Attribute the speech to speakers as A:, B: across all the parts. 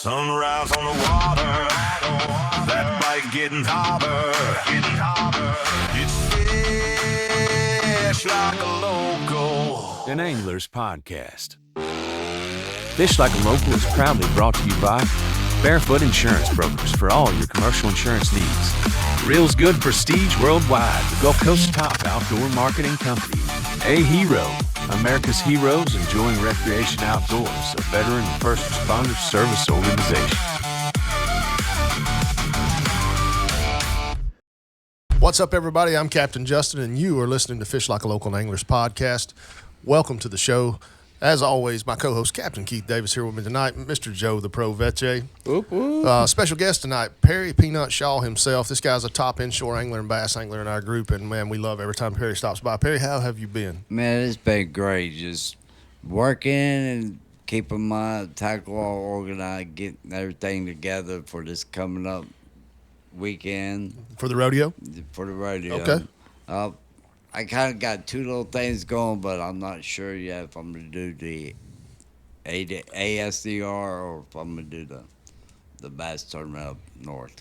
A: Sunrise on the water, that bite getting hotter. It's Fish Like a Local,
B: an angler's podcast. Fish Like a Local is proudly brought to you by Barefoot Insurance Brokers for all your commercial insurance needs. Reel's Good Prestige Worldwide, the Gulf Coast's top outdoor marketing company. A Hero, America's heroes enjoying recreation outdoors, a veteran and first responder service organization.
C: What's up, everybody? I'm Captain Justin, and you are listening to Fish Like a Local Anglers podcast. Welcome to the show. As always, my co-host, Captain Keith Davis, here with me tonight, Mr. Joe, the Pro Vece. Special guest tonight, Perry Peanut Shaw himself. This guy's a top inshore angler and bass angler in our group, and, man, we love every time Perry stops by. Perry, how have you been?
D: Man, it's been great. Just working and keeping my tackle all organized, getting everything together for this coming up weekend.
C: For the rodeo?
D: For the rodeo.
C: Okay.
D: I kind of got two little things going, but I'm not sure yet if I'm going to do the ASDR or if I'm going to do the bass tournament up north.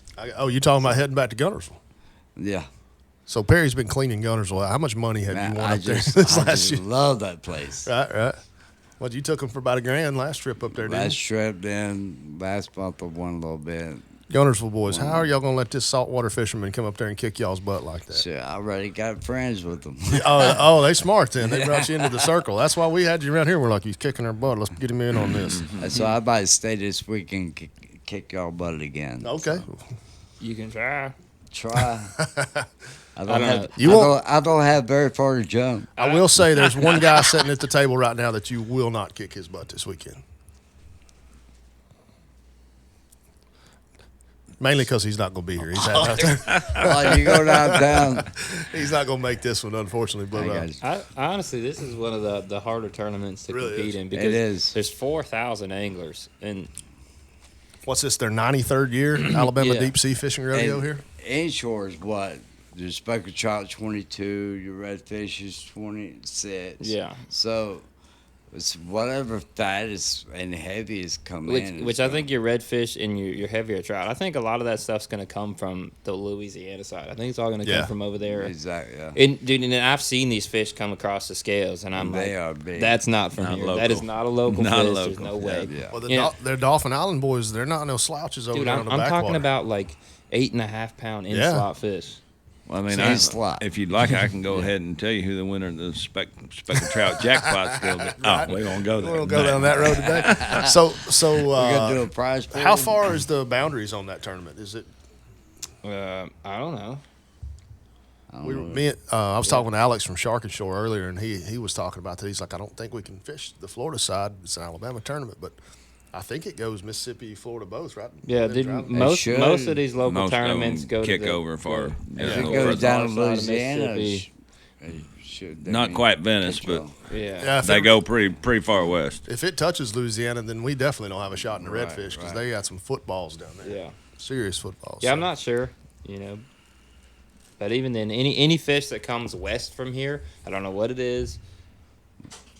C: You talking about heading back to Guntersville?
D: Yeah.
C: So Perry's been cleaning Guntersville. How much money have you won
D: I
C: up there
D: just,
C: this
D: I
C: last
D: just
C: year?
D: love that place.
C: Right. Well, you took him for about $1,000 last trip up there, didn't
D: Last
C: you?
D: trip, then last month I won a little bit.
C: Guntersville boys, how are y'all going to let this saltwater fisherman come up there and kick y'all's butt like that?
D: Shit, I already got friends with them.
C: Oh, they smart then. They brought you into the circle. That's why we had you around here. We're like, he's kicking our butt. Let's get him in on this.
D: So I might stay this week and kick y'all butt again.
C: Okay.
D: So,
E: You can try.
D: try. I don't have very far to jump.
C: I will say there's one guy sitting at the table right now that you will not kick his butt this weekend. Mainly because he's not going to be here. He's out there.
D: Like you go downtown.
C: He's not going to make this one, unfortunately. But
E: Honestly, this is one of the harder tournaments to
C: Really
E: compete
C: is.
E: in because
D: It is.
E: there's 4,000 anglers. And
C: what's this, their 93rd year Alabama
E: Yeah.
C: deep sea fishing rodeo
D: And
C: here?
D: Inshore is what? The speckled trout 22, your redfish is 26.
E: Yeah.
D: So it's whatever fattest and heaviest come in.
E: which I think your redfish and your heavier trout, I think a lot of that stuff's going to come from the Louisiana side. I think it's all going to come from over there.
D: Exactly, yeah.
E: And, dude, and I've seen these fish come across the scales, and I'm
D: They
E: like,
D: are big.
E: that's not from
B: Not
E: here.
B: local.
E: That is not a local
B: Not
E: fish.
B: a
E: There's
B: local.
E: no way.
D: Yeah.
C: Well, they're Dolphin Island boys. They're not no slouches over
E: Dude,
C: there on
E: I'm
C: the backwater.
E: talking about like 8.5 pound in slot fish.
B: Well, I mean,
D: See, it's slot.
B: if you'd like, I can go ahead and tell you who the winner of the speckled trout jackpot's going to be. Oh, we're going to go there.
C: We'll go down that road today. So
D: We're going to do a prize pool.
C: how far is the boundaries on that tournament? Is it?
E: I don't know.
C: I was talking to Alex from Shark and Shore earlier, and he was talking about that. He's like, I don't think we can fish the Florida side. It's an Alabama tournament, but I think it goes Mississippi, Florida, both, right?
E: Yeah,
C: Within driving.
E: most of these local
B: Most of them
E: tournaments go
B: kick
E: to the,
B: over far.
E: go-
B: Yeah,
D: If
B: a
D: it
B: little
D: goes
B: further.
D: down to
E: South side of
D: Louisiana,
E: Mississippi.
B: Not quite Venice, but
E: Yeah.
C: If
B: they
C: it-
B: go pretty far west.
C: If it touches Louisiana, then we definitely don't have a shot in the
D: Right,
C: redfish because
D: right.
C: they got some footballs down there.
E: Yeah.
C: Serious footballs.
E: Yeah, I'm not sure, But even then, any fish that comes west from here, I don't know what it is,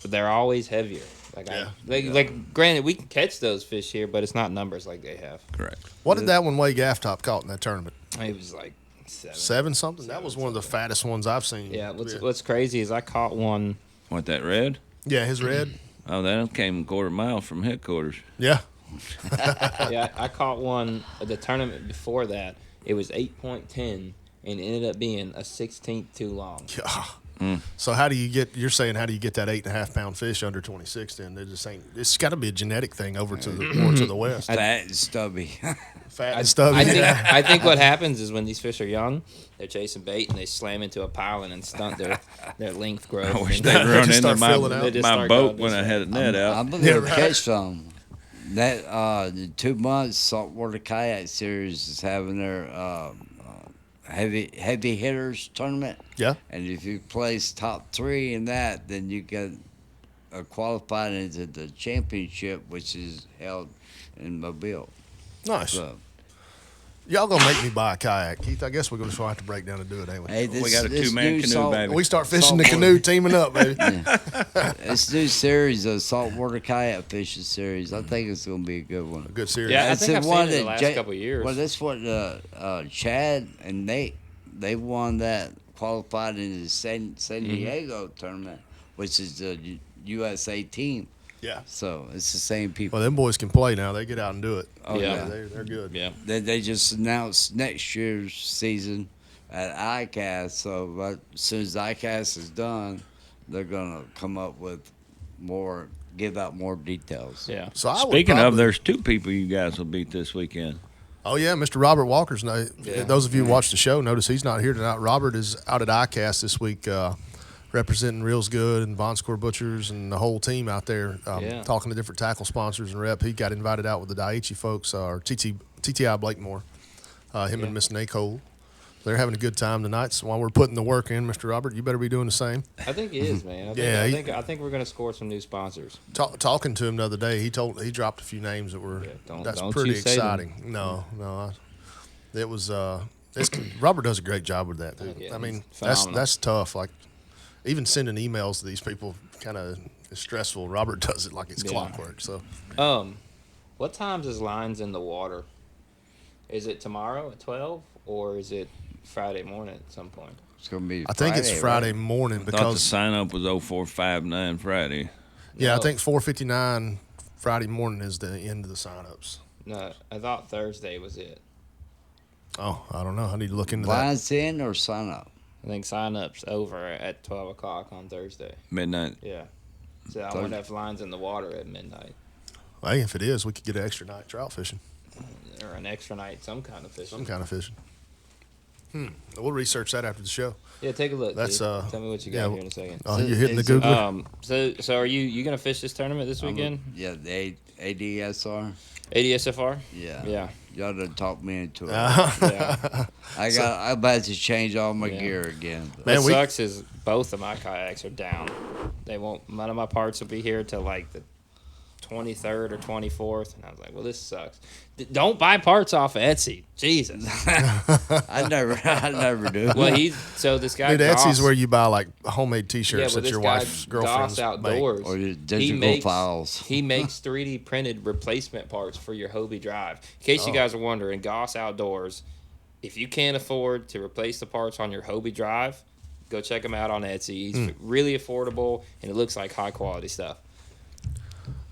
E: but they're always heavier. Like granted, we can catch those fish here, but it's not numbers like they have.
B: Correct.
C: What did that one weigh gaff top caught in that tournament?
E: It was like 7.
C: 7 something? That was one of the fattest ones I've seen.
E: Yeah. What's crazy is I caught one.
B: What, that red?
C: Yeah, his red.
B: Oh, that came a quarter mile from headquarters.
C: Yeah.
E: Yeah, I caught one at the tournament before that. It was 8.10 and ended up being a 16th too long.
C: Yeah. So how do you get that 8.5 pound fish under 26 then? They just ain't, it's got to be a genetic thing over to the more to the west.
D: Fat and stubby.
C: Fat and stubby.
E: I think what happens is when these fish are young, they're chasing bait and they slam into a piling and stunt their length growth.
B: I wish
E: And
B: they'd run
C: just
B: into
C: start filling out.
E: They just
B: my
E: start
B: boat
E: going
B: when
E: this
B: I
E: way.
B: had a net out.
D: I'm going to catch some. That the 2 months saltwater kayak series is having their heavy hitters tournament.
C: Yeah.
D: And if you place top 3 in that, then you get qualified into the championship, which is held in Mobile.
C: Nice.
D: So
C: Y'all gonna make me buy a kayak, Keith? I guess we're gonna have to break down and do it, ain't we?
D: Hey,
F: We got a
D: this
F: two-man
D: new
F: canoe, baby.
C: We start fishing the
D: saltwater-
C: canoe, teaming up, baby.
D: This new series, a saltwater kayak fishing series. I think it's gonna be a good one.
C: Good series.
E: Yeah, I
D: It's
E: think
D: the
E: I've seen
D: one
E: it the
D: that
E: last couple of years.
D: Well, that's what Chad and Nate, they won that, qualified in the San Diego tournament, which is the USA team.
C: Yeah.
D: So it's the same people.
C: Well, them boys can play now. They get out and do it.
D: Oh,
E: yeah.
C: They're good.
E: Yeah.
D: They just announced next year's season at ICAST. So right, as soon as ICAST is done, they're gonna come up with more, give out more details.
E: Yeah.
C: So I would
F: Speaking of,
C: probably-
F: there's two people you guys will beat this weekend.
C: Oh yeah, Mr. Robert Walker's.
E: Yeah.
C: Those of you who watch the show notice he's not here tonight. Robert is out at ICAST this week, representing Reels Good and Von Score Butchers and the whole team out there,
E: Yeah.
C: talking to different tackle sponsors and rep. He got invited out with the Daiichi folks, or TTI Blakemore, him and Miss Nicole. They're having a good time tonight. So while we're putting the work in, Mr. Robert, you better be doing the same.
E: I think it is, man. I think we're gonna score some new sponsors.
C: Talking to him the other day, he dropped a few names that were
E: Yeah,
C: that's
E: don't
C: pretty
E: you say them.
C: exciting. No, it was Robert does a great job with that. Dude.
E: Yeah,
C: I mean,
E: he's phenomenal.
C: that's tough. Like even sending emails to these people kind of is stressful. Robert does it like it's
E: Yeah.
C: clockwork. So
E: What times is lines in the water? Is it tomorrow at 12 or is it Friday morning at some point?
D: It's gonna be.
C: I think it's Friday
D: right?
C: morning
F: Thought the
C: because
F: sign up was 0459 Friday.
C: I
E: No.
C: think 4:59 Friday morning is the end of the signups.
E: No, I thought Thursday was it.
C: Oh, I don't know. I need to look into that.
D: Lines in or sign up?
E: I think sign-up's over at 12 o'clock on Thursday.
F: Midnight.
E: Yeah. So I wonder if lines in the water at midnight
C: Hey, if it is, we could get an extra night trout fishing,
E: or an extra night, some kind of fishing.
C: some kind of fishing. We'll research that after the show.
E: Yeah, take a look.
C: That's,
E: Keith. Tell me what you got here in a second.
C: Oh, you're hitting the
D: It's,
C: Googler.
E: So are you gonna fish this tournament this weekend?
D: Yeah, the ADSR.
E: ADSFR?
D: Yeah.
E: Yeah.
D: Y'all done talked me into it.
E: Yeah.
D: I'm about to change all my
E: Yeah.
D: gear again. but-
C: Man,
E: what
C: we-
E: sucks is both of my kayaks are down. They won't. None of my parts will be here till like the 23rd or 24th, and I was like, "Well, this sucks." Don't buy parts off of Etsy. Jesus.
D: I never do.
E: Well, this guy.
C: Dude, Etsy's
E: Goss-
C: where you buy like homemade
E: yeah,
C: T-shirts
E: well,
C: that
E: this
C: your
E: guy
C: wife's girlfriend's
E: Goss
C: make.
E: Outdoors.
D: or your
E: He
D: digital
E: makes,
D: files.
E: He makes 3D printed replacement parts for your Hobie drive. In case you guys are wondering, Goss Outdoors, if you can't afford to replace the parts on your Hobie drive, go check him out on Etsy. He's really affordable, and it looks like high quality stuff.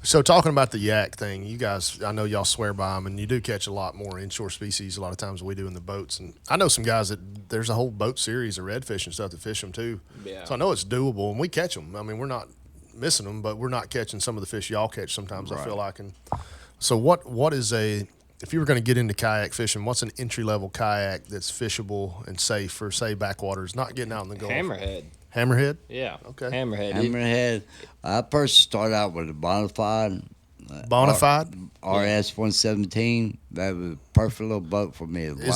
C: So talking about the yak thing, you guys, I know y'all swear by them, and you do catch a lot more inshore species a lot of times than we do in the boats. And I know some guys that there's a whole boat series of redfish and stuff that fish them too.
E: Yeah.
C: So I know it's doable, and we catch them. I mean, we're not missing them, but we're not catching some of the fish y'all catch sometimes. I feel like. And so what is if you were going to get into kayak fishing, what's an entry level kayak that's fishable and safe for say backwaters, not getting out in the Gulf? Hammerhead.
E: Yeah.
C: Okay.
E: Hammerhead.
D: Hammerhead. I first started out with a Bonafide.
C: Bonafide
D: RS 117. That was a perfect little boat for me. Light
C: is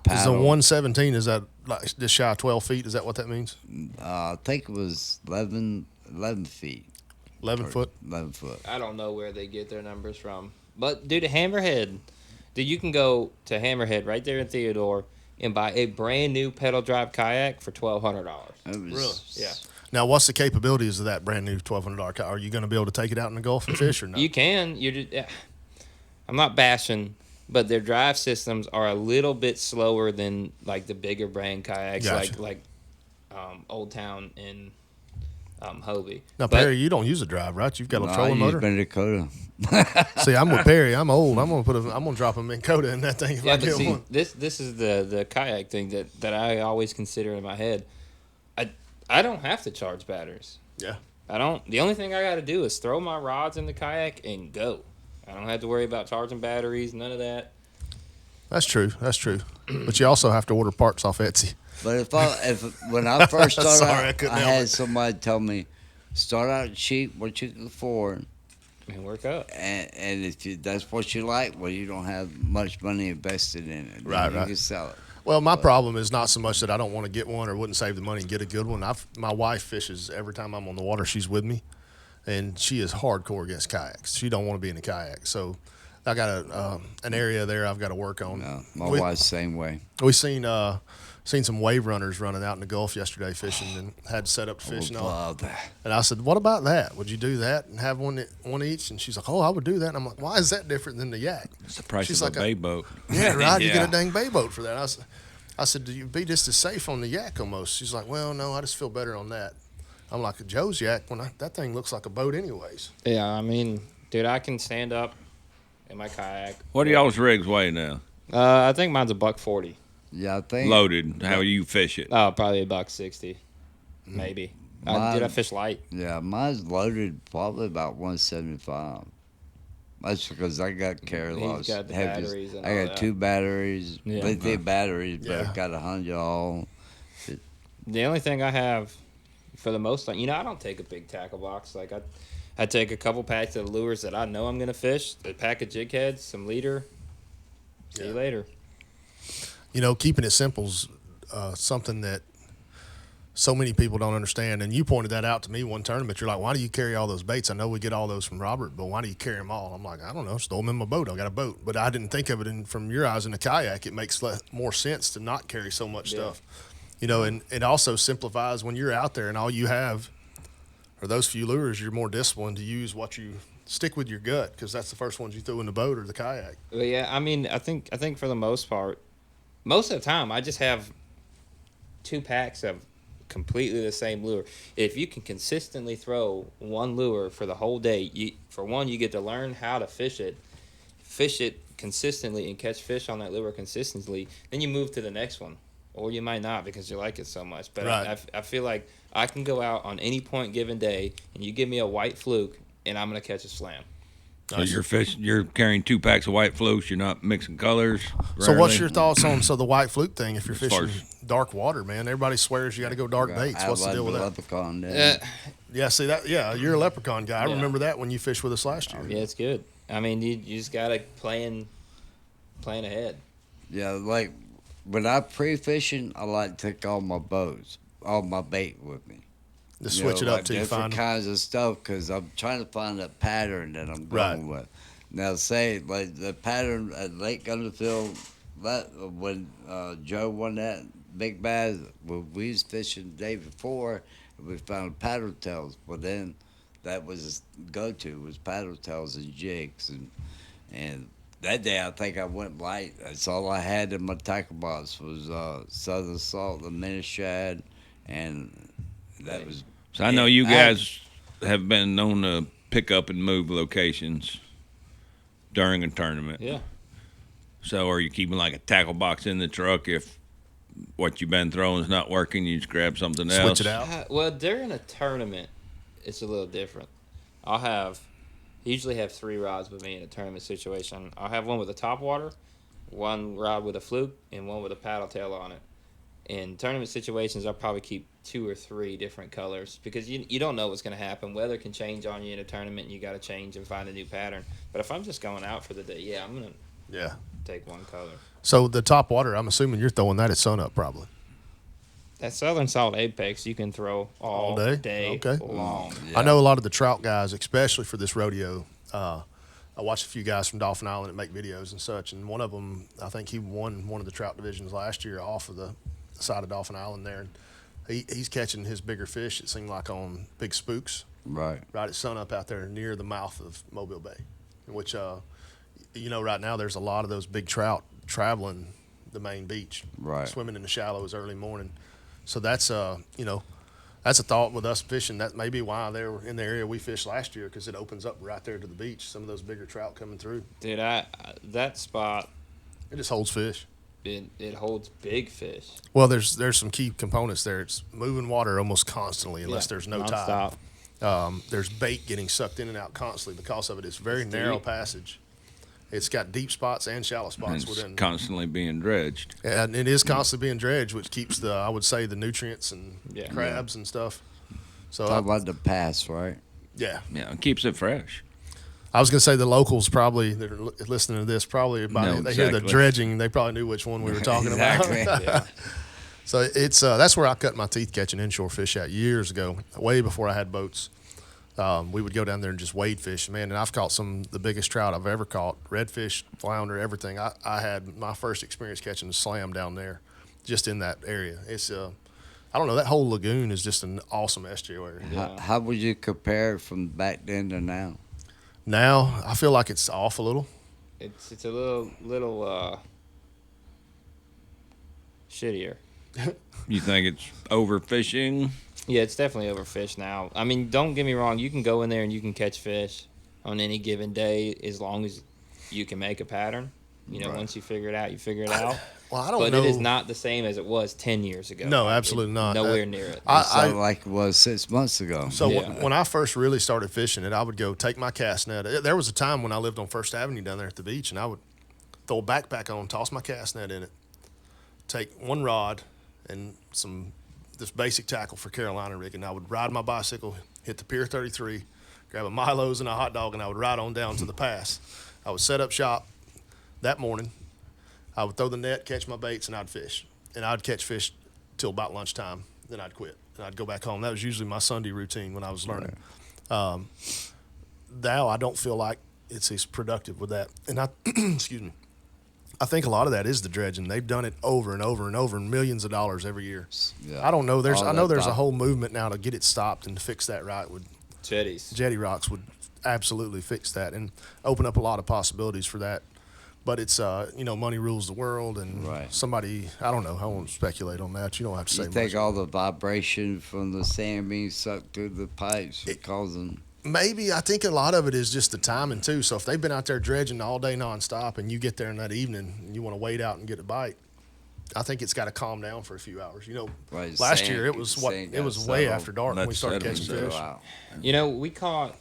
C: the
D: paddle.
C: 117. Is that like just shy of 12 feet? Is that what that means?
D: I think it was 11 feet.
C: 11 foot.
D: 11 foot.
E: I don't know where they get their numbers from. But, dude, Hammerhead, dude, you can go to Hammerhead right there in Theodore and buy a brand new pedal drive kayak for $1,200.
D: It was,
C: Really?
E: Yeah.
C: Now, what's the capabilities of that brand new $1,200 kayak? Are you going to be able to take it out in the Gulf and fish or no?
E: You can. I'm not bashing, but their drive systems are a little bit slower than, like, the bigger brand kayaks,
C: Gotcha.
E: like Old Town and Hobie.
C: Now,
E: But-
C: Perry, you don't use a drive, right? You've got a
D: I
C: trolling
D: use
C: motor.
D: Dakota.
C: See, I'm with Perry. I'm old. I'm gonna drop a Minn Kota in that thing if
E: Yeah,
C: I
E: but
C: get
E: see,
C: one.
E: this is the kayak thing that I always consider in my head. I don't have to charge batteries.
C: Yeah.
E: I don't. The only thing I got to do is throw my rods in the kayak and go. I don't have to worry about charging batteries. None of that.
C: That's true. That's true. But you also have to order parts off Etsy.
D: But when I first started
C: Sorry, I
D: out,
C: couldn't
D: I
C: help
D: had
C: it.
D: somebody tell me, start out cheap, what you can afford,
E: And work up.
D: and if that's what you like, well, you don't have much money invested in it. Then
C: Right,
D: you
C: right.
D: can sell it.
C: Well, my problem is not so much that I don't want to get one or wouldn't save the money and get a good one. My wife fishes every time I'm on the water. She's with me, and she is hardcore against kayaks. She don't want to be in a kayak. So I got an area there I've got to work on.
D: No, my
C: We-
D: wife's same way.
C: We seen some wave runners running out in the Gulf yesterday fishing and had set up to fish and all.
D: Love that.
C: And I said, "What about that? Would you do that and have one each?" And she's like, "Oh, I would do that." And I'm like, "Why is that different than the yak?"
F: It's the price
C: She's
F: of
C: like
F: a bay boat.
C: Yeah, right. You get
F: Yeah.
C: a dang bay boat for that. I said, "Do you be just as safe on the yak almost?" She's like, "Well, no, I just feel better on that." I'm like, "Joe's yak, that thing looks like a boat anyways."
E: Yeah, I mean, dude, I can stand up in my kayak.
F: What do y'all's rigs weigh now?
E: I think mine's $140.
D: Yeah, I think.
F: Loaded. How you fish it?
E: Oh, probably $160, maybe. Did I
D: Mine-
E: fish light?
D: Yeah, mine's loaded probably about 175. That's because I got carry
E: He's
D: loss.
E: got the
D: heavies.
E: batteries and
D: I
E: all
D: got
E: that.
D: 2 batteries.
E: Yeah.
D: Lithium batteries, but
C: Yeah.
D: I got 100 all.
E: The only thing I have, for the most part, I don't take a big tackle box. Like I take a couple packs of lures that I know I'm gonna fish. A pack of jig heads, some leader. See you later.
C: Keeping it simple's something that so many people don't understand. And you pointed that out to me one tournament. You're like, "Why do you carry all those baits? I know we get all those from Robert, but why do you carry them all?" I'm like, "I don't know. Just throw them in my boat. I got a boat." But I didn't think of it from your eyes in a kayak. It makes more sense to not carry so much stuff. And it also simplifies when you're out there and all you have are those few lures. You're more disciplined to use what you stick with your gut, because that's the first ones you throw in the boat or the kayak.
E: Well, yeah, I mean, I think for the most part, most of the time, I just have 2 packs of completely the same lure. If you can consistently throw one lure for the whole day, you get to learn how to fish it consistently, and catch fish on that lure consistently. Then you move to the next one, or you might not because you like it so much. But
C: Right.
E: I feel like I can go out on any point given day, and you give me a white fluke, and I'm gonna catch a slam.
F: So you're carrying 2 packs of white flukes. You're not mixing colors.
C: So what's
F: rarely?
C: your thoughts on the white fluke thing? If you're
F: As far
C: fishing dark water, man, everybody swears you got to go dark baits. What's the deal with that?
D: Leprechaun there.
C: Yeah, see that? Yeah, you're a leprechaun guy. I
E: Yeah.
C: remember that when you fished with us last year.
E: Yeah, it's good. I mean, you just gotta plan ahead.
D: Yeah, like when I pre-fishing, I like to take all my bait with me.
C: Just switch it up till you
D: different
C: find them.
D: kinds of stuff, because I'm trying to find a pattern that I'm going with. Now, say like the pattern at Lake Gunterfield, that when Joe won that big bass, we was fishing the day before, and we found paddle tails. Well, then that was his go-to, was paddle tails and jigs, and that day I think I went light. That's all I had in my tackle box was Southern Salt, the mini shad, and that was.
F: So I know you guys have been known to pick up and move locations during a tournament.
E: Yeah.
F: So are you keeping like a tackle box in the truck if what you've been throwing is not working? You just grab something else.
C: Switch it out.
E: Well, during a tournament, it's a little different. Usually have 3 rods with me in a tournament situation. I'll have one with a top water, one rod with a fluke, and one with a paddle tail on it. In tournament situations, I'll probably keep 2 or 3 different colors, because you don't know what's going to happen. Weather can change on you in a tournament, and you got to change and find a new pattern. But if I'm just going out for the day, I'm going to
C: Yeah.
E: take one color.
C: So the top water, I'm assuming you're throwing that at sunup probably.
E: That Southern Salt Apex you can throw all
C: day?
E: day
C: Okay.
E: long.
C: I know a lot of the trout guys, especially for this rodeo. I watched a few guys from Dolphin Island that make videos and such, and one of them, I think he won one of the trout divisions last year off of the side of Dolphin Island there. And he's catching his bigger fish, it seemed like, on big spooks
D: Right.
C: right at sunup out there near the mouth of Mobile Bay, which, right now there's a lot of those big trout traveling the main beach,
D: Right.
C: swimming in the shallows early morning. So that's that's a thought with us fishing. That may be why they were in the area we fished last year, because it opens up right there to the beach. Some of those bigger trout coming through.
E: Dude, that spot,
C: It just holds fish.
E: it holds big fish.
C: Well, there's some key components there. It's moving water almost constantly unless
E: Yeah,
C: there's no
E: nonstop.
C: tide. There's bait getting sucked in and out constantly because of it. It's very narrow
E: deep.
C: passage. It's got deep spots and shallow
F: And
C: spots
F: it's
C: within.
F: constantly being dredged.
C: And it is constantly being dredged, which keeps I would say, the nutrients and
E: Yeah.
C: crabs and stuff. So
D: Talk about the pass, right?
C: yeah,
F: Yeah, it keeps it fresh.
C: I was gonna say the locals probably that are listening to this probably
F: No,
C: they hear the
F: exactly.
C: dredging, they probably knew which one we were talking
D: Exactly.
C: about. So it's that's where I cut my teeth catching inshore fish at years ago, way before I had boats. We would go down there and just wade fish, man. And I've caught some of the biggest trout I've ever caught, redfish, flounder, everything. I had my first experience catching a slam down there, just in that area. It's I don't know, that whole lagoon is just an awesome estuary.
D: How would you compare it from back then to now?
C: Now I feel like it's off a little.
E: It's a little shittier.
F: You think it's overfishing?
E: Yeah, it's definitely overfished now. I mean, don't get me wrong. You can go in there and you can catch fish on any given day as long as you can make a pattern. You know, once you figure it out, you figure it out.
C: Well, I don't
E: but
C: know.
E: it is not the same as it was 10 years ago.
C: No, absolutely not.
E: Nowhere near it.
D: Like it was 6 months ago.
C: So
E: Yeah.
C: when I first really started fishing it, I would go take my cast net. There was a time when I lived on First Avenue down there at the beach, and I would throw a backpack on, toss my cast net in it, take one rod and this basic tackle for Carolina rigging. I would ride my bicycle, hit the Pier 33, grab a Milo's and a hot dog, and I would ride on down to the pass. I would set up shop that morning. I would throw the net, catch my baits, and I'd fish. And I'd catch fish till about lunchtime. Then I'd quit, and I'd go back home. That was usually my Sunday routine when I was learning. Now I don't feel like it's as productive with that. And excuse me, I think a lot of that is the dredging. They've done it over and over and over, and millions of dollars every year.
D: Yeah.
C: I don't know. I know there's a
D: top.
C: whole movement now to get it stopped and to fix that right.
E: Jetties.
C: Jetty rocks would absolutely fix that and open up a lot of possibilities for that. But it's, money rules the world, and somebody, I don't know, I won't speculate on that. You don't have to say
D: You
C: much.
D: think all the vibration from the sand being sucked through the pipes is causing...
C: Maybe. I think a lot of it is just the timing, too. So if they've been out there dredging all day nonstop and you get there in that evening and you want to wait out and get a bite, I think it's got to calm down for a few hours.
D: Right,
C: Last year it was way after dark when we started catching fish.
D: Wow.
E: You know, we caught.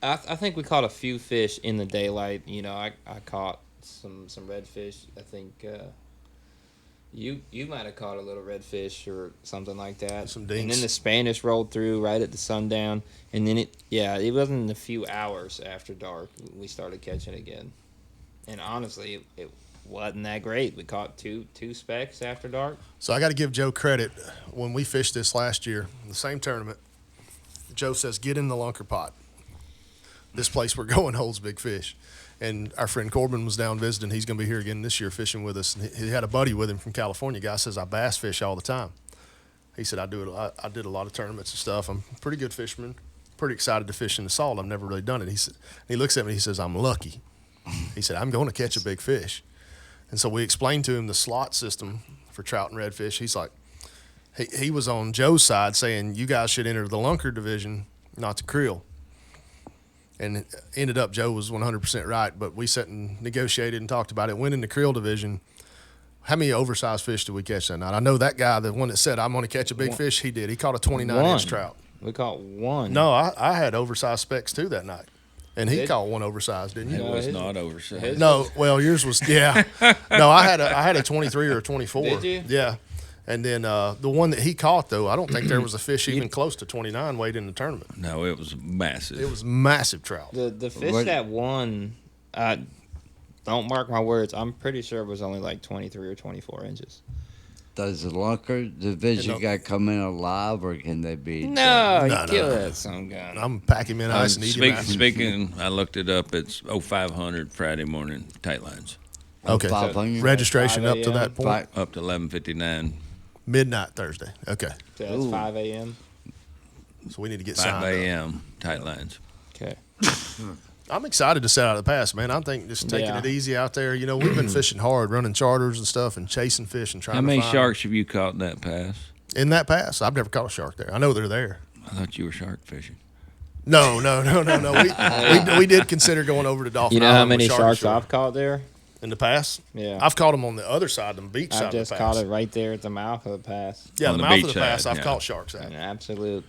E: I think we caught a few fish in the daylight. You know, I caught some redfish. I think you might have caught a little redfish or something like that.
C: Some dinks.
E: And then the Spanish rolled through right at the sundown, and then it wasn't a few hours after dark we started catching again. And honestly, it wasn't that great. We caught two specks after dark.
C: So I got to give Joe credit. When we fished this last year, the same tournament, Joe says, get in the lunker pot. This place we're going holds big fish. And our friend Corbin was down visiting. He's going to be here again this year fishing with us. And he had a buddy with him from California. Guy says, I bass fish all the time. He said, I did a lot of tournaments and stuff. I'm a pretty good fisherman. Pretty excited to fish in the salt. I've never really done it. He looks at me. He says, I'm lucky. He said, I'm going to catch a big fish. And so we explained to him the slot system for trout and redfish. He's like, he was on Joe's side saying, you guys should enter the lunker division, not the creel. And it ended up, Joe was 100% right, but we sat and negotiated and talked about it. Went in the creel division. How many oversized fish did we catch that night? I know that guy, the one that said, I'm going to catch a big fish, he did. He caught a 29-inch trout.
E: We caught one.
C: No, I had oversized specks too that night. And he caught one oversized, didn't you?
F: It was not oversized.
C: No, well, yours was, yeah. No, I had a 23 or a 24.
E: Did you?
C: Yeah. And then the one that he caught, though, I don't think there was a fish even close to 29 weighed in the tournament.
F: No, it was massive.
C: It was massive trout.
E: The fish that won, don't mark my words, I'm pretty sure it was only like 23 or 24 inches.
D: Does the lunker division guy come in alive, or can they be...
E: No,
C: No,
E: you kill
C: no.
E: that some gun.
C: I'm pack him in ice and eat him after.
F: Speaking, I looked it up. It's 0500 Friday morning tight lines.
C: Okay.
D: 500?
C: Registration
E: 5
C: up to that
E: a.m.
C: point?
F: Up to 11:59.
C: Midnight Thursday. Okay.
E: So that's 5 a.m.
C: So we need to get
F: 5
C: signed up.
F: a.m. tight lines.
E: Okay.
C: I'm excited to set out of the pass, man. I think just taking it easy out there. You know, we've been fishing hard, running charters and stuff, and chasing fish and trying
F: How
C: to
F: many
C: find
F: sharks have you caught in that pass?
C: in that pass. I've never caught a shark there. I know they're there.
F: I thought you were shark fishing.
C: No. We did consider going over to Dolphin
E: You know how
C: Island
E: many
C: with
E: sharks
C: Shore.
E: I've caught there?
C: In the pass?
E: Yeah.
C: I've caught them on the other side, the beach side
E: I've
C: of the
E: just
C: pass.
E: caught it right there at the mouth of the pass.
C: Yeah,
F: On
C: the
F: the
C: mouth of
F: beach
C: the pass,
F: side,
C: I've
F: yeah.
C: caught sharks
E: An
C: at.
E: absolute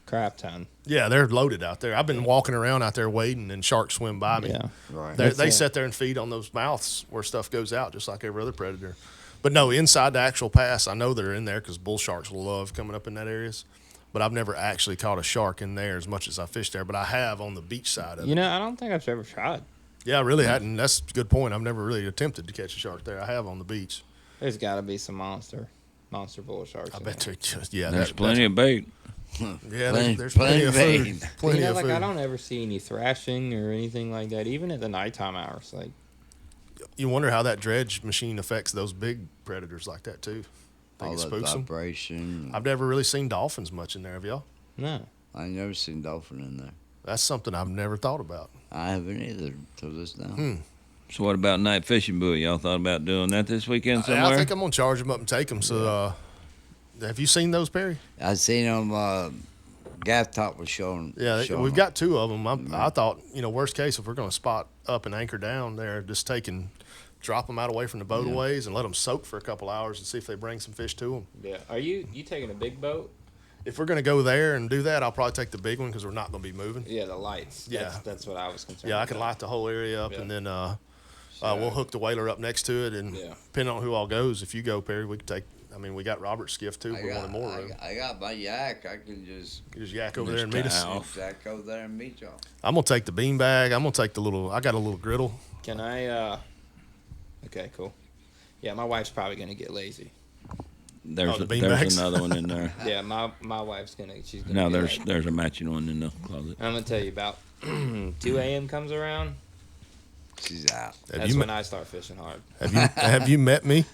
E: crap ton.
C: Yeah, they're loaded out there. I've been walking around out there wading, and sharks swim by me.
E: Yeah.
D: Right.
C: They sit there and feed on those mouths where stuff goes out, just like every other predator. But no, inside the actual pass, I know they're in there because bull sharks love coming up in that areas. But I've never actually caught a shark in there as much as I fished there. But I have on the beach side of it.
E: You know, I don't think I've ever tried.
C: Yeah, I really hadn't. That's a good point. I've never really attempted to catch a shark there. I have on the beach.
E: There's got to be some monster bull sharks.
C: I
E: in
C: bet
E: there.
C: they're just, yeah.
F: There's plenty of bait.
C: Yeah, there's plenty of food. Plenty
E: You know,
C: of
E: like
C: food.
E: I don't ever see any thrashing or anything like that, even at the nighttime hours. Like,
C: You wonder how that dredge machine affects those big predators like that too. Think
D: All
C: it
D: that
C: spooks them.
D: vibration.
C: I've never really seen dolphins much in there. Have y'all?
E: no.
D: I ain't never seen dolphin in there.
C: That's something I've never thought about.
D: I haven't either till this now.
F: So what about night fishing buoy? Y'all thought about doing that this weekend
C: Yeah,
F: somewhere?
C: I think I'm gonna charge them up and take them. So, have you seen those, Perry?
D: I seen them. Gaff Top was showing.
C: Yeah,
D: showing
C: we've
D: them.
C: got two of them. I thought, worst case, if we're going to spot up and anchor down there, just drop them out away from the boataways and let them soak for a couple hours and see if they bring some fish to them.
E: Yeah. Are you taking a big boat?
C: If we're going to go there and do that, I'll probably take the big one because we're not going to be moving.
E: Yeah, the lights.
C: Yeah.
E: That's what I was concerned.
C: Yeah, I can
E: about.
C: light the whole area up,
E: Yeah.
C: and then we'll hook the whaler up next to it. And
E: Yeah.
C: depending on who all goes, if you go, Perry, we could take. I mean, we got Robert's skiff too. If we wanted more room.
D: I got my yak. I can just
C: You just yak over there and meet us.
D: yak over there and meet y'all.
C: I'm gonna take the bean bag. I'm gonna take I got a little griddle.
E: Can I? Okay, cool. Yeah, my wife's probably gonna get lazy.
F: There's,
C: the bean
F: there's
C: bags?
F: another one in there.
E: Yeah, my wife's she's gonna.
F: No,
E: get
F: there's
E: lazy.
F: there's a matching one in the closet.
E: I'm gonna tell you about 2 a.m. comes around.
D: She's out.
E: That's when I start fishing hard.
C: Have you met me?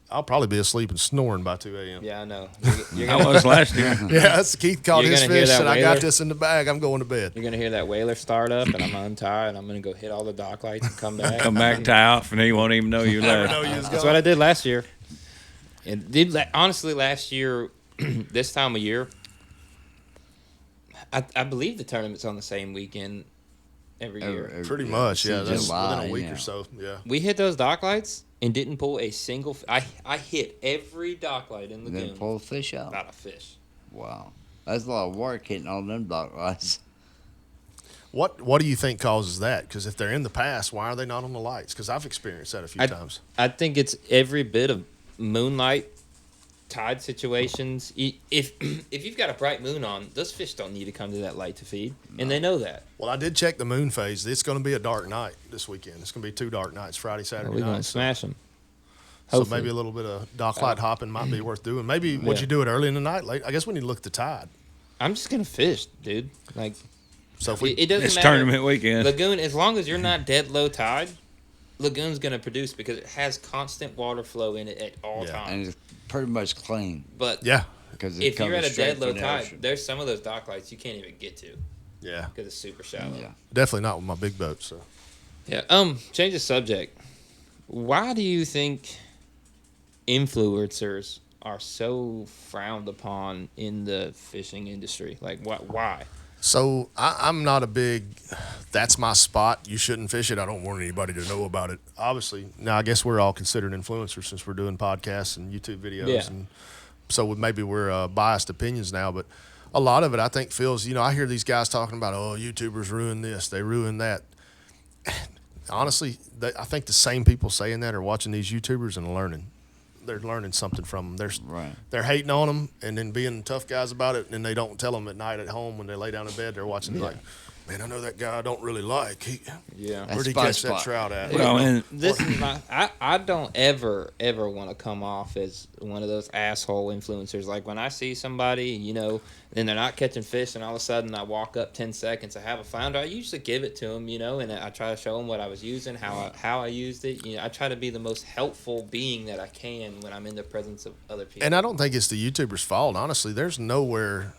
C: I'll probably be asleep and snoring by 2 a.m.
E: Yeah, I know. You're
F: I
E: gonna,
F: was last year.
C: Yeah, that's Keith caught
E: You're
C: his
E: gonna hear
C: fish,
E: that
C: and I got
E: whaler?
C: this in the bag. I'm going to bed.
E: you're gonna hear that whaler start up, and I'm gonna untie, and I'm gonna go hit all the dock lights and come back.
F: Come back, tie off, and he won't even know you left.
E: That's what I did last year. And honestly, last year, this time of year, I believe the tournament's on the same weekend every year.
C: Pretty much, yeah.
D: It's
C: That's
D: July,
C: within a week
D: yeah.
C: or so. Yeah.
E: We hit those dock lights and didn't pull a single. I hit every dock light in the
D: Then
E: lagoon.
D: pull a fish out.
E: Not a fish.
D: Wow, that's a lot of work hitting all them dock lights.
C: What do you think causes that? Because if they're in the past, why are they not on the lights? Because I've experienced that a few times.
E: I think it's every bit of moonlight, tide situations. If you've got a bright moon on, those fish don't need to come to that light to feed, and they know that.
C: Well, I did check the moon phase. It's going to be a dark night this weekend. It's going to be 2 dark nights, Friday, Saturday
E: We're gonna
C: night.
E: smash them.
C: So maybe a little bit of dock light hopping might be worth doing. Maybe would
E: Yeah.
C: you do it early in the night? Late? I guess we need to look at the tide.
E: I'm just gonna fish, dude. Like
C: So if we
E: it doesn't
F: It's
E: matter.
F: tournament weekend.
E: Lagoon, as long as you're not dead low tide, lagoon's gonna produce because it has constant water flow in it at all
C: Yeah.
E: times.
D: And it's pretty much clean
E: But
C: yeah,
D: because it
E: if
D: comes
E: you're at a
D: straight
E: dead low
D: from the
E: tide,
D: ocean.
E: there's some of those dock lights you can't even get to
C: yeah,
E: because it's super shallow.
D: Yeah.
C: definitely not with my big boat. So
E: Yeah. Change the subject. Why do you think influencers are so frowned upon in the fishing industry? Like, why?
C: So I'm not a big, that's my spot. You shouldn't fish it. I don't want anybody to know about it. Obviously, now I guess we're all considered influencers since we're doing podcasts and YouTube videos.
E: Yeah.
C: And so maybe we're biased opinions now. But a lot of it, I think, feels, I hear these guys talking about, oh, YouTubers ruin this, they ruin that. Honestly, I think the same people saying that are watching these YouTubers and learning. They're learning something from them. They're hating on them and then being tough guys about it, and they don't tell them at night at home when they lay down in bed. They're watching like, man, I know that guy I don't really like.
E: Yeah.
C: Where'd he catch that trout at?
F: Well, and
E: This is my. I don't ever want to come off as one of those asshole influencers. Like when I see somebody, and they're not catching fish, and all of a sudden I walk up 10 seconds, I have a flounder. I usually give it to them, and I try to show them what I was using, how I used it. I try to be the most helpful being that I can when I'm in the presence of other people.
C: And I don't think it's the YouTuber's fault. Honestly, there's nowhere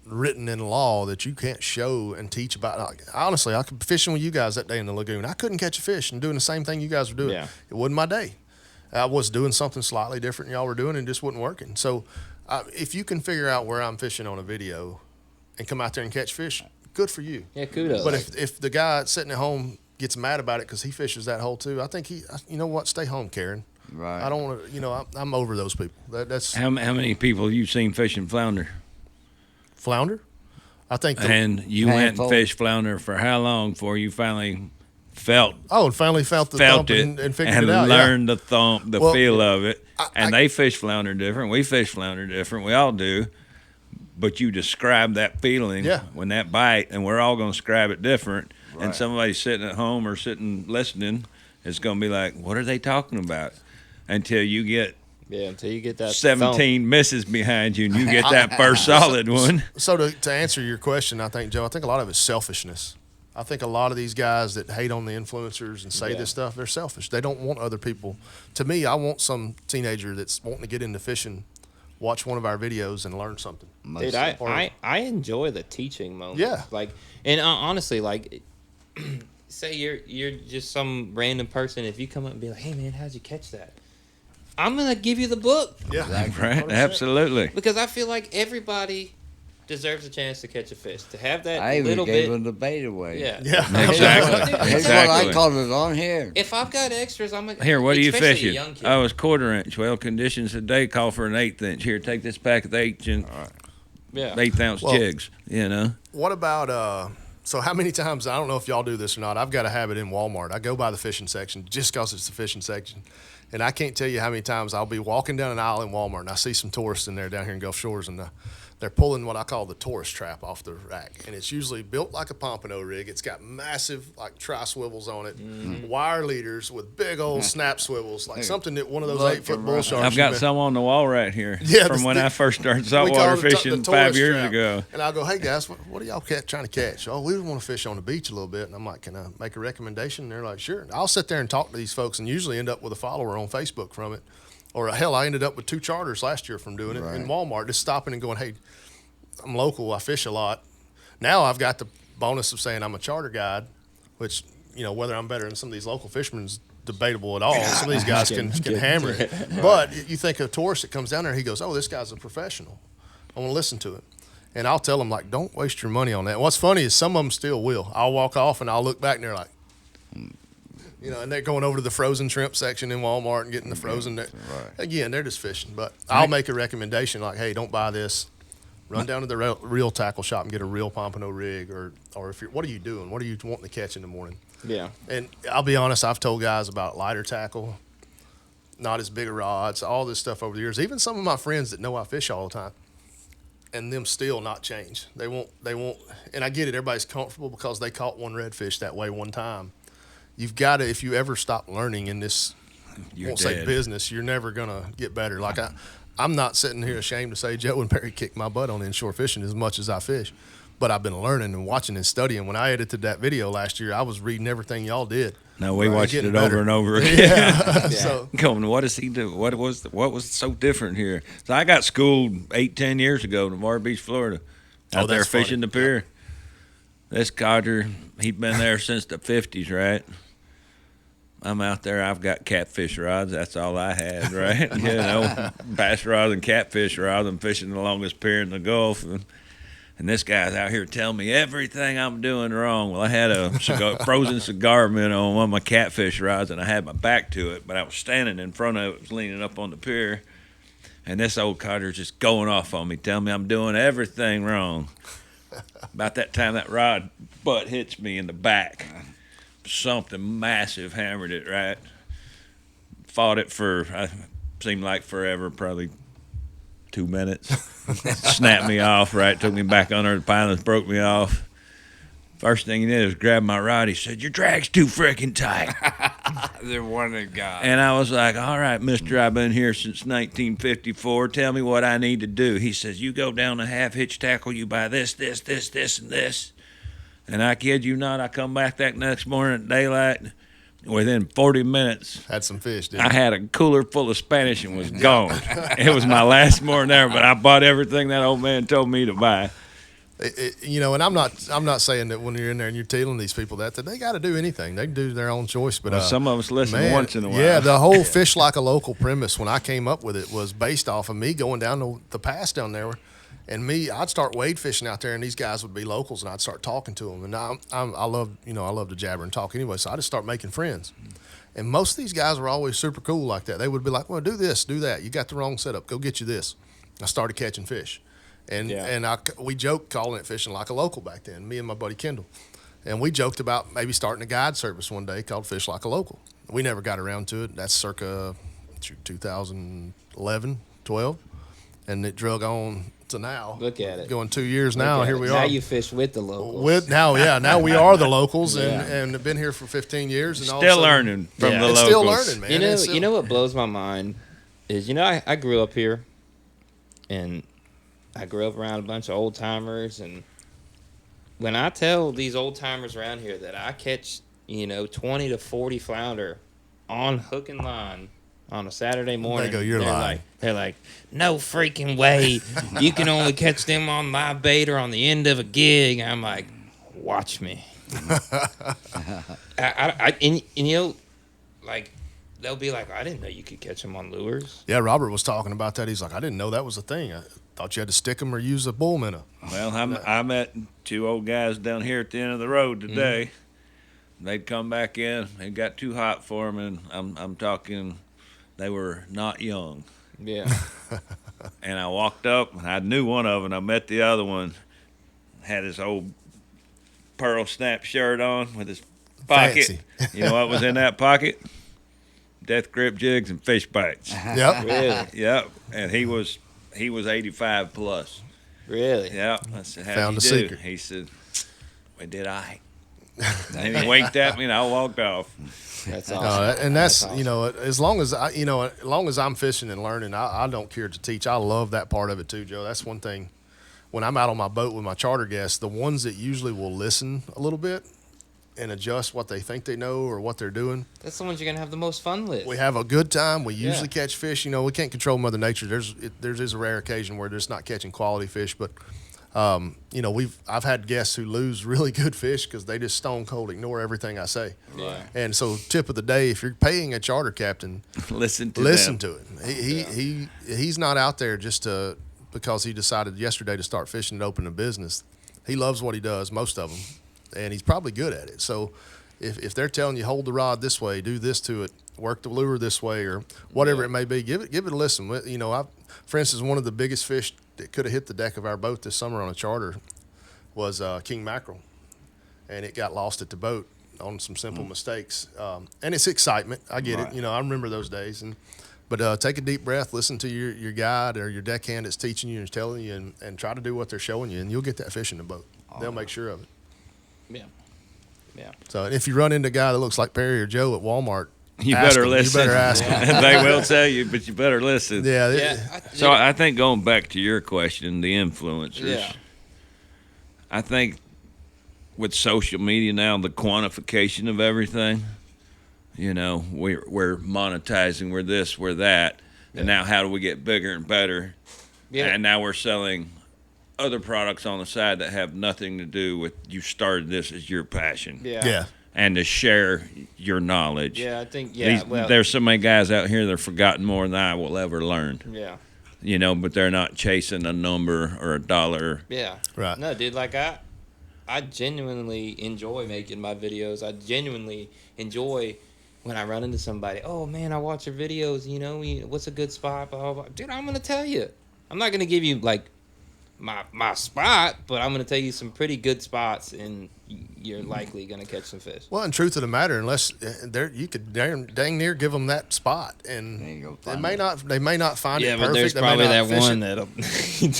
C: written in law that you can't show and teach about. Honestly, I could be fishing with you guys that day in the lagoon. I couldn't catch a fish and doing the same thing you guys were doing.
E: Yeah.
C: It wasn't my day. I was doing something slightly different than y'all were doing and it just wasn't working. So if you can figure out where I'm fishing on a video and come out there and catch fish, good for you.
E: Yeah, kudos.
C: But if the guy sitting at home gets mad about it because he fishes that hole too, I think you know what, stay home, Karen.
D: Right.
C: I don't want to, I'm over those people. That's
F: how many people have you seen fishing flounder?
C: flounder. I think
F: And you went
D: handful.
F: and fished flounder for how long before you finally felt
C: and finally felt the thump
F: it
C: and figured it out.
F: learned the thump, the
C: Well,
F: feel of it.
C: I-
F: They fish flounder different. We fish flounder different. We all do. But you describe that feeling
C: Yeah.
F: when that bite, and we're all going to describe it different. And
D: Right.
F: somebody sitting at home or sitting listening is going to be like, what are they talking about? Until you get
E: Yeah, until you get that
F: 17 misses behind you and you get that first solid one.
C: So to answer your question, I think, Joe, I think a lot of it's selfishness. I think a lot of these guys that hate on the influencers and say this stuff, they're selfish. They don't want other people. To me, I want some teenager that's wanting to get into fishing, watch one of our videos and learn something.
E: Dude, I enjoy the teaching moments.
C: Yeah.
E: Like, and honestly, like, say you're just some random person. If you come up and be like, "Hey man, how'd you catch that?" I'm gonna give you the book.
C: Yeah,
F: Right, absolutely.
E: Because I feel like everybody deserves a chance to catch a fish. To have that
D: I even
E: little
D: gave
E: bit.
D: him the bait away.
C: Yeah.
F: Exactly.
D: That's what I called it on here.
E: If I've got extras, I'm gonna.
F: Here, what are you
E: especially a
F: fishing?
E: young kid.
F: I was 1/4 inch. Well, conditions today call for an 1/8 inch. Here, take this pack of 1/8 ounce
C: Well,
F: jigs. You know.
C: What about so how many times, I don't know if y'all do this or not, I've got a habit in Walmart. I go by the fishing section just because it's the fishing section. And I can't tell you how many times I'll be walking down an aisle in Walmart and I see some tourists in there down here in Gulf Shores, and they're pulling what I call the tourist trap off the rack. And it's usually built like a pompano rig. It's got massive, like, tri-swivels on it, wire leaders with big old snap swivels, like something that one of those 8-foot bull sharks.
F: I've got some on the wall right here from when I first started
C: we
F: saltwater
C: call it the
F: fishing 5
C: tourist
F: years
C: trap.
F: ago.
C: And I'll go, "Hey guys, what are y'all trying to catch?" "Oh, we want to fish on the beach a little bit." And I'm like, "Can I make a recommendation?" And they're like, "Sure." And I'll sit there and talk to these folks and usually end up with a follower on Facebook from it. Or hell, I ended up with 2 charters last year from doing it in Walmart, just stopping and going, "Hey, I'm local. I fish a lot." Now I've got the bonus of saying I'm a charter guide, which, whether I'm better than some of these local fishermen is debatable at all. Some of these guys can hammer it. But you think a tourist that comes down there, he goes, "Oh, this guy's a professional. I want to listen to him." And I'll tell them, like, don't waste your money on that. What's funny is some of them still will. I'll walk off and I'll look back and they're like, and they're going over to the frozen shrimp section in Walmart and getting the frozen. Right. Again, they're just fishing. But I'll make a recommendation like, "Hey, don't buy this. Run down to the real tackle shop and get a real pompano rig, or if you're, what are you doing? What are you wanting to catch in the morning?"
E: Yeah.
C: And I'll be honest, I've told guys about lighter tackle, not as big a rods, all this stuff over the years. Even some of my friends that know I fish all the time, and them still not change. They won't. And I get it. Everybody's comfortable because they caught one redfish that way one time. You've got to, if you ever stop learning in this, say business, you're never gonna get better. Like I'm not sitting here ashamed to say Joe and Perry kicked my butt on inshore fishing as much as I fish, but I've been learning and watching and studying. When I edited that video last year, I was reading everything y'all did.
F: No, we watched it
C: better.
F: over and over again.
C: Yeah. So
F: Going, what does he do? What was so different here? So I got schooled 8-10 years ago in Mar Beach, Florida, out there
C: that's
F: fishing
C: funny.
F: the pier. This codger, he'd been there since the 50s, right? I'm out there. I've got catfish rods. That's all I had, right? Bass rods and catfish rods. I'm fishing the longest pier in the Gulf, and this guy's out here telling me everything I'm doing wrong. Well, I had a frozen cigar minnow on one of my catfish rods, and I had my back to it, but I was standing in front of it, was leaning up on the pier, and this old codger's just going off on me, telling me I'm doing everything wrong. About that time, that rod butt hits me in the back. Something massive hammered it, right? Fought it for, seemed like forever, probably 2 minutes. Snapped me off, right? Took me back under the pilings, broke me off. First thing he did was grab my rod. He said, "Your drag's too freaking tight."
D: They're one of God.
F: And I was like, "All right, mister, I've been here since 1954. Tell me what I need to do." He says, "You go down the half hitch tackle, you buy this, and this." And I kid you not, I come back that next morning at daylight. Within 40 minutes,
C: had some fish, didn't
F: I had a cooler full of Spanish and was gone. It was my last morning there, but I bought everything that old man told me to buy.
C: And I'm not saying that when you're in there and you're telling these people that they got to do anything. They can do their own choice. But
F: Some of us listen once in a while.
C: Yeah, the whole fish like a local premise when I came up with it was based off of me going down the pass down there. And I'd start wade fishing out there, and these guys would be locals, and I'd start talking to them. And I love to jabber and talk anyway, so I just start making friends. And most of these guys were always super cool like that. They would be like, "Well, do this, do that. You got the wrong setup. Go get you this." I started catching fish, and we joked calling it fishing like a local back then. Me and my buddy Kendall, and we joked about maybe starting a guide service one day called Fish Like a Local. We never got around to it. That's circa 2011, 12, and it drug on to now.
E: Look at it.
C: Going 2 years now. Here we are.
E: Now you fish with the locals.
C: Now we are the locals, and have been here for 15 years. And
F: Still learning from the locals.
C: Still learning, man.
E: You know what blows my mind is, you know, I grew up here, and I grew up around a bunch of old timers, and when I tell these old timers around here that I catch, you know, 20 to 40 flounder on hook and line on a Saturday morning,
C: go, "You're lying."
E: they're like, no freaking way. You can only catch them on live bait or on the end of a gig. I'm like, watch me. And you know, like, they'll be like, I didn't know you could catch them on lures.
C: Yeah, Robert was talking about that. He's like, I didn't know that was a thing. I thought you had to stick them or use a bull minnow.
F: Well, I met 2 old guys down here at the end of the road today. They'd come back in. It got too hot for them, and I'm talking, they were not young.
E: Yeah.
F: And I walked up, and I knew one of them. I met the other one, had his old pearl snap shirt on with his pocket.
C: Fancy.
F: You know what was in that pocket? Death grip jigs and fish bites.
C: Yep.
E: Really?
F: Yep. And he was 85 plus.
E: Really?
F: Yeah. I said, how
C: Found
F: you
C: the
F: do?
C: secret.
F: He said, we did I. And he winked at me, and I walked off.
E: That's awesome.
C: And that's
E: awesome.
C: you know, as long as I'm fishing and learning, I don't care to teach. I love that part of it too, Joe. That's one thing. When I'm out on my boat with my charter guests, the ones that usually will listen a little bit and adjust what they think they know or what they're doing,
E: That's the ones you're going to have the most fun with.
C: we have a good time. We usually
E: Yeah.
C: catch fish. You know, we can't control Mother Nature. There's a rare occasion where there's not catching quality fish, but you know, I've had guests who lose really good fish because they just stone cold ignore everything I say.
E: Yeah.
C: And so, tip of the day: if you're paying a charter captain,
F: Listen to
C: listen
F: them.
C: to it. He's not out there just because he decided yesterday to start fishing and open a business. He loves what he does, most of them, and he's probably good at it. So if they're telling you hold the rod this way, do this to it, work the lure this way, or whatever it may be, give it a listen. You know, for instance, one of the biggest fish that could have hit the deck of our boat this summer on a charter was king mackerel, and it got lost at the boat on some simple mistakes. And it's excitement. I get it. You know, I remember those days. But take a deep breath, listen to your guide or your deckhand that's teaching you and telling you, and try to do what they're showing you, and you'll get that fish in the boat. They'll make sure of it.
E: Yeah. Yeah.
C: So if you run into a guy that looks like Perry or Joe at Walmart,
F: You
C: ask
F: better
C: him.
F: listen.
C: You better ask him.
F: They will tell you, but you better listen.
C: Yeah.
E: Yeah.
F: So I think going back to your question, the influencers.
E: Yeah.
F: I think with social media now, the quantification of everything. You know, we're monetizing, we're this, we're that, and now how do we get bigger and better?
E: Yeah.
F: And now we're selling other products on the side that have nothing to do with you started this as your passion.
E: Yeah.
F: And to share your knowledge.
E: Yeah, I think, yeah.
F: There's so many guys out here that have forgotten more than I will ever learn.
E: Yeah.
F: You know, but they're not chasing a number or a dollar.
E: Yeah.
C: Right.
E: No, dude, like I genuinely enjoy making my videos. I genuinely enjoy when I run into somebody. Oh man, I watch your videos. You know, what's a good spot? Blah, blah, blah. Dude, I'm gonna tell you. I'm not gonna give you like my spot, but I'm gonna tell you some pretty good spots, and you're likely gonna catch some fish.
C: Well, in truth of the matter, unless you could dang near give them that spot, and
D: There you go,
C: they
D: find
C: may
D: it.
C: not find
E: Yeah,
C: it
E: but
C: perfect.
E: there's
C: They may
E: probably
C: not
E: that
C: fish
E: one
C: it.
E: that'll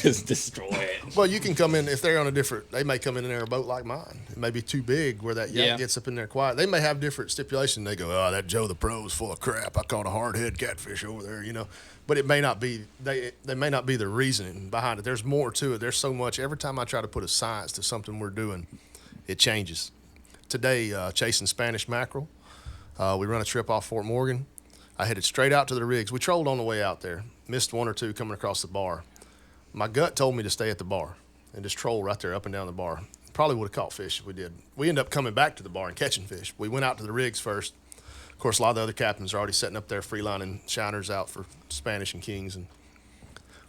E: just destroy it.
C: Well, you can come in if they're on a different. They may come in their boat like mine. It may be too big where that yak
E: Yeah.
C: gets up in there quiet. They may have different stipulations. They go, "Oh, that Joe the Pro is full of crap. I caught a hardhead catfish over there," you know. But it may not be. They may not be the reasoning behind it. There's more to it. There's so much. Every time I try to put a science to something we're doing, it changes. Today, chasing Spanish mackerel. We run a trip off Fort Morgan. I headed straight out to the rigs. We trolled on the way out there. Missed one or two coming across the bar. My gut told me to stay at the bar and just troll right there up and down the bar. Probably would have caught fish if we did. We ended up coming back to the bar and catching fish. We went out to the rigs first. Of course, a lot of the other captains are already setting up their freelining shiners out for Spanish and kings. And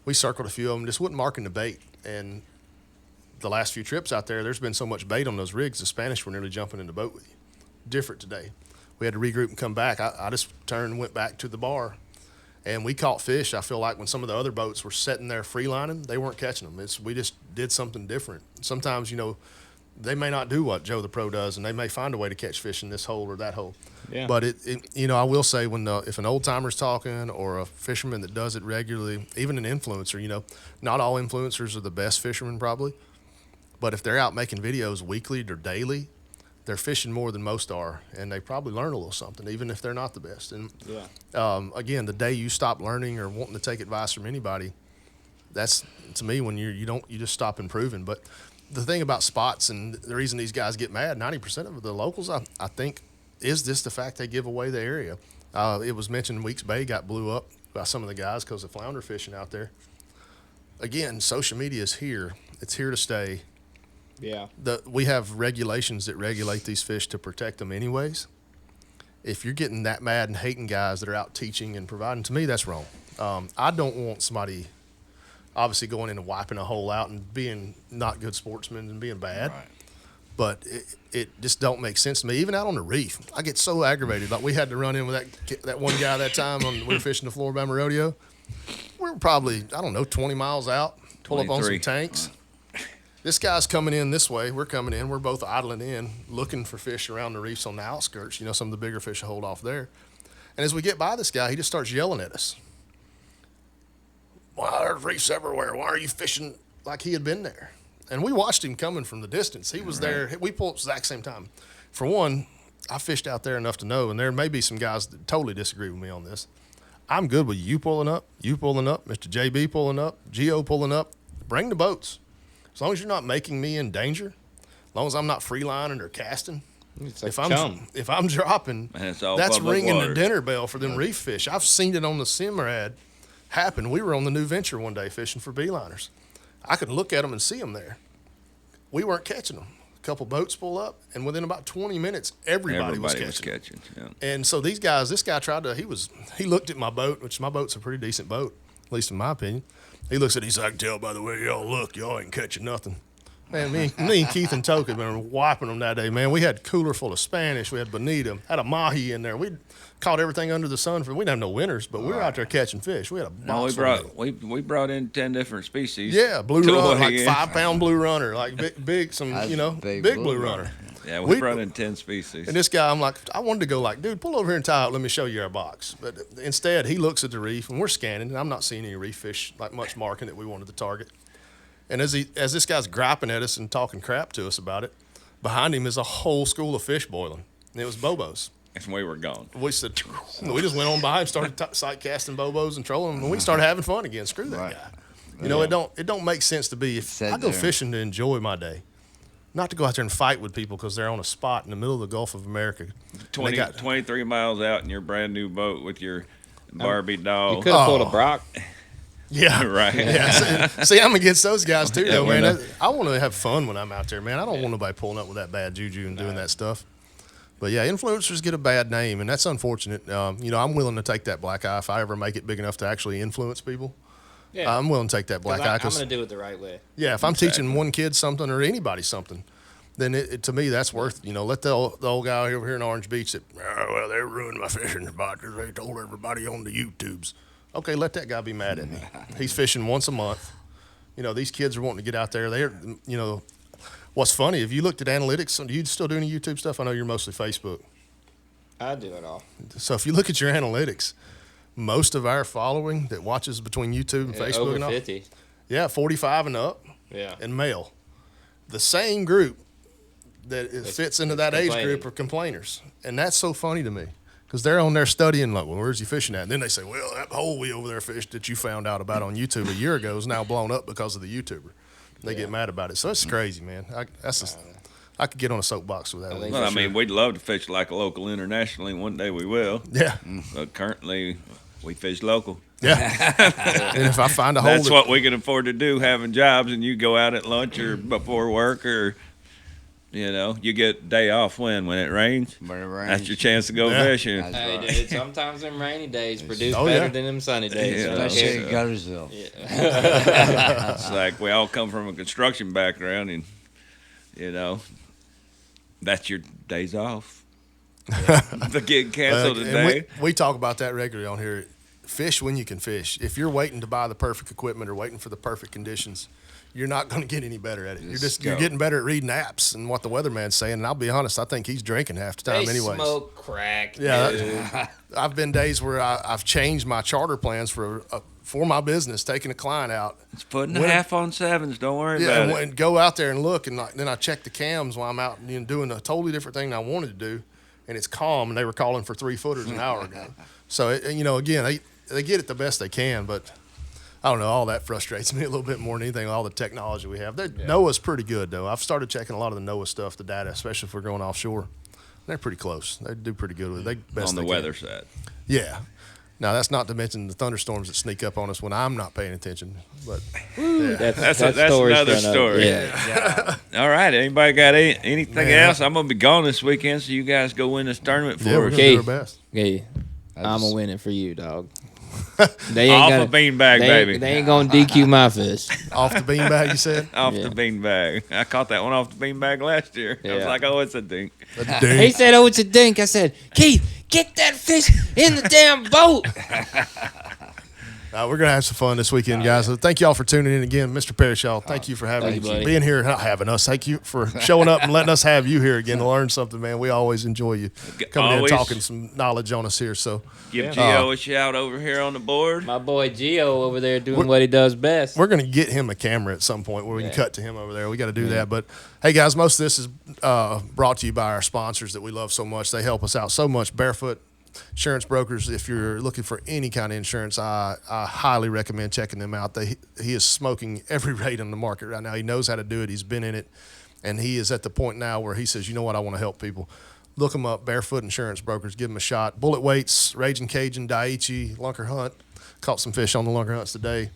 C: we circled a few of them, just wasn't marking the bait. And the last few trips out there, there's been so much bait on those rigs, the Spanish were nearly jumping in the boat with you. Different today. We had to regroup and come back. I just turned and went back to the bar. And we caught fish. I feel like when some of the other boats were sitting there freelining, they weren't catching them. We just did something different. Sometimes, you know, they may not do what Joe the Pro does, and they may find a way to catch fish in this hole or that hole.
E: Yeah.
C: But you know, I will say if an old timer's talking or a fisherman that does it regularly, even an influencer, you know, not all influencers are the best fishermen probably, but if they're out making videos weekly or daily, they're fishing more than most are, and they probably learn a little something, even if they're not the best. And again, the day you stop learning or wanting to take advice from anybody, that's to me when you just stop improving. But the thing about spots and the reason these guys get mad, 90% of the locals, I think, is this the fact they give away the area. It was mentioned Weeks Bay got blew up by some of the guys because of flounder fishing out there. Again, social media is here. It's here to stay.
E: Yeah.
C: We have regulations that regulate these fish to protect them anyways. If you're getting that mad and hating guys that are out teaching and providing, to me, that's wrong. I don't want somebody obviously going in and wiping a hole out and being not good sportsmen and being bad.
D: Right.
C: But it just don't make sense to me. Even out on the reef, I get so aggravated. Like we had to run in with that one guy that time when we were fishing the Floribama Rodeo. We were probably, 20 miles out, pull up on some
F: 23.
C: tanks. This guy's coming in this way. We're coming in. We're both idling in, looking for fish around the reefs on the outskirts. Some of the bigger fish will hold off there. And as we get by this guy, he just starts yelling at us. Well, there's reefs everywhere. Why are you fishing like he had been there? And we watched him coming from the distance. He was there. We pulled at the exact same time. For one, I fished out there enough to know, and there may be some guys that totally disagree with me on this. I'm good with you pulling up, Mr. JB pulling up, Geo pulling up. Bring the boats. As long as you're not making me in danger, as long as I'm not freelining or casting.
E: It's like
C: If I'm dropping,
F: And it's all
C: that's
F: public
C: ringing
F: water.
C: the dinner bell for them reef fish. I've seen it on the Simrad happen. We were on the New Venture one day fishing for beeliners. I could look at them and see them there. We weren't catching them. A couple boats pull up, and within about 20 minutes, everybody was catching.
F: Yeah.
C: And so this guy tried to, he looked at my boat, which my boat's a pretty decent boat, at least in my opinion. He looks at it, he's like, I can tell by the way y'all look, y'all ain't catching nothing. Man, me and Keith and Toke had been wiping them that day, man. We had a cooler full of Spanish. We had bonita, had a mahi in there. We caught everything under the sun. We didn't have no winners, but we were out there catching fish. We had a box full of it.
F: we brought in 10 different species.
C: Yeah, blue
F: To
C: runner,
F: weigh
C: like
F: in.
C: 5-pound blue runner, like big
D: That's
C: big blue runner.
F: Yeah, we brought in 10 species.
C: And this guy, I'm like, I wanted to go like, dude, pull over here and tie out. Let me show you our box. But instead, he looks at the reef, and we're scanning, and I'm not seeing any reef fish, like much marking that we wanted to target. And as this guy's griping at us and talking crap to us about it, behind him is a whole school of fish boiling. And it was bobos.
F: And we were gone.
C: We said, we just went on by and started sight casting bobos and trolling them, and we started having fun again. Screw that guy. It don't make sense to be. If I go fishing to enjoy my day, not to go out there and fight with people because they're on a spot in the middle of the Gulf of America.
F: 23 miles out in your brand new boat with your Barbie doll.
E: You could have pulled a Brock.
C: Yeah,
F: Right.
C: Yeah, see, I'm against those guys too, though,
F: we're
C: man.
F: not-
C: I want to have fun when I'm out there, man. I don't want nobody pulling up with that bad juju and doing that stuff. But yeah, influencers get a bad name, and that's unfortunate. I'm willing to take that black eye if I ever make it big enough to actually influence people.
E: Yeah.
C: I'm willing to take that black eye.
E: I'm
C: 'Cause,
E: going to do it the right way.
C: yeah, if I'm teaching one kid something or anybody something, then it to me that's worth. Let the old guy over here in Orange Beach that well they ruined my fishing spot because they told everybody on the YouTubes. Okay, let that guy be mad at me. He's fishing once a month. These kids are wanting to get out there. What's funny, if you looked at analytics, do you still do any YouTube stuff? I know you're mostly Facebook.
E: I do it all.
C: So if you look at your analytics, most of our following that watches between YouTube and Facebook
E: Over
C: and all,
E: 50.
C: yeah, 45 and up,
E: Yeah.
C: and male. The same group that fits into that age
E: complaining.
C: group are complainers. And that's so funny to me. Because they're on there studying, like, well, where's he fishing at? And then they say, well, that hole we over there fished that you found out about on YouTube a year ago is now blown up because of the YouTuber. They get mad about it. So it's crazy, man. I could get on a soapbox with that.
E: I think
F: Well,
E: for
F: I mean, we'd love to fish like a local internationally. One day we will.
C: Yeah.
F: But currently, we fish local.
C: Yeah. And if I find a hole
F: That's what we can afford to do, having jobs, and you go out at lunch or before work, or you get day off when it rains.
D: When it rains.
F: That's your chance to go
C: Yeah.
F: fishing.
D: That's
E: Hey,
D: right.
E: dude, sometimes them rainy days produce
C: Oh,
E: better
C: yeah.
E: than them sunny days.
F: Yeah.
D: Especially in
F: Yeah.
D: Guttersville.
F: It's like we all come from a construction background, and that's your days off. The gig canceled
C: and
F: today.
C: we talk about that regularly on here. Fish when you can fish. If you're waiting to buy the perfect equipment or waiting for the perfect conditions, you're not going to get any better at it. You're getting better at reading apps and what the weatherman's saying. And I'll be honest, I think he's drinking half the time
E: They
C: anyways.
E: smoke crack,
C: Yeah,
E: dude.
C: I've been days where I've changed my charter plans for for my business, taking a client out.
F: It's putting a half on sevens. Don't worry about it.
C: And go out there and look, and then I check the cams while I'm out doing a totally different thing than I wanted to do, and it's calm, and they were calling for 3-footers an hour ago. So, again, they get it the best they can, but I don't know, all that frustrates me a little bit more than anything, all the technology we have. NOAA's pretty good, though. I've started checking a lot of the NOAA stuff, the data, especially if we're going offshore. They're pretty close. They do pretty good with it.
F: On the weather side.
C: Yeah. Now, that's not to mention the thunderstorms that sneak up on us when I'm not paying attention. But
F: that's another story.
E: Yeah.
F: All right. Anybody got anything else? I'm going to be gone this weekend, so you guys go win this tournament for
C: we're
F: us.
C: going to do our best.
E: Yeah. I'm going to win it for you, dog.
F: They ain't off the beanbag, baby.
E: They ain't going to DQ my fish.
C: Off the beanbag, you said?
F: Off the beanbag. I caught that one off the beanbag last year. I was like, oh, it's a dink.
E: He said, oh, it's a dink. I said, Keith, get that fish in the damn boat.
C: We're going to have some fun this weekend, guys. So thank you all for tuning in again. Mr. Parashaw, thank you for being here, not having us. Thank you for showing up and letting us have you here again to learn something, man. We always enjoy you coming in and talking some knowledge on us here. So
F: give Gio a shout over here on the board.
E: My boy Gio over there doing what he does best.
C: We're going to get him a camera at some point where we can cut to him over there. We got to do that. But, hey, guys, most of this is brought to you by our sponsors that we love so much. They help us out so much. Barefoot Insurance Brokers, if you're looking for any kind of insurance, I highly recommend checking them out. He is smoking every rate on the market right now. He knows how to do it. He's been in it, and he is at the point now where he says, you know what, I want to help people. Look them up, Barefoot Insurance Brokers. Give them a shot. Bullet Weights, Raging Cajun, Daiichi, Lunker Hunt. Caught some fish on the Lunker Hunts today.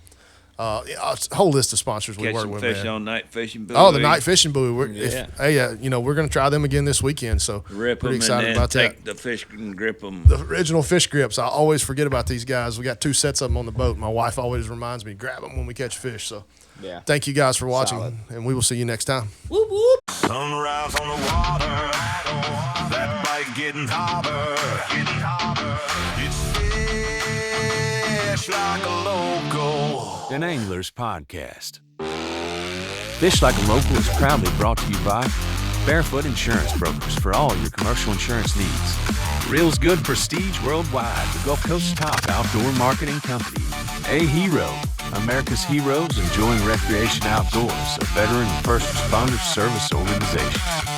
C: A whole list of sponsors we work with.
F: Fish on Night Fishing Buoy.
C: Oh, the Night Fishing Buoy. We're going to try them again this weekend. So
F: pretty
C: excited about that.
F: Take the fish and grip them.
C: The original fish grips. I always forget about these guys. We got 2 sets of them on the boat. My wife always reminds me, grab them when we catch fish. So thank you guys for watching, and we will see you next time.
E: Whoop, whoop.
A: Sunrise on the water, that bite getting hotter. It's fish like a local.
B: An Angler's Podcast. Fish Like a Local is proudly brought to you by Barefoot Insurance Brokers for all your commercial insurance needs. Reel's Good Prestige Worldwide, the Gulf Coast's top outdoor marketing company. A Hero, America's heroes enjoying recreation outdoors, a veteran first responder service organization.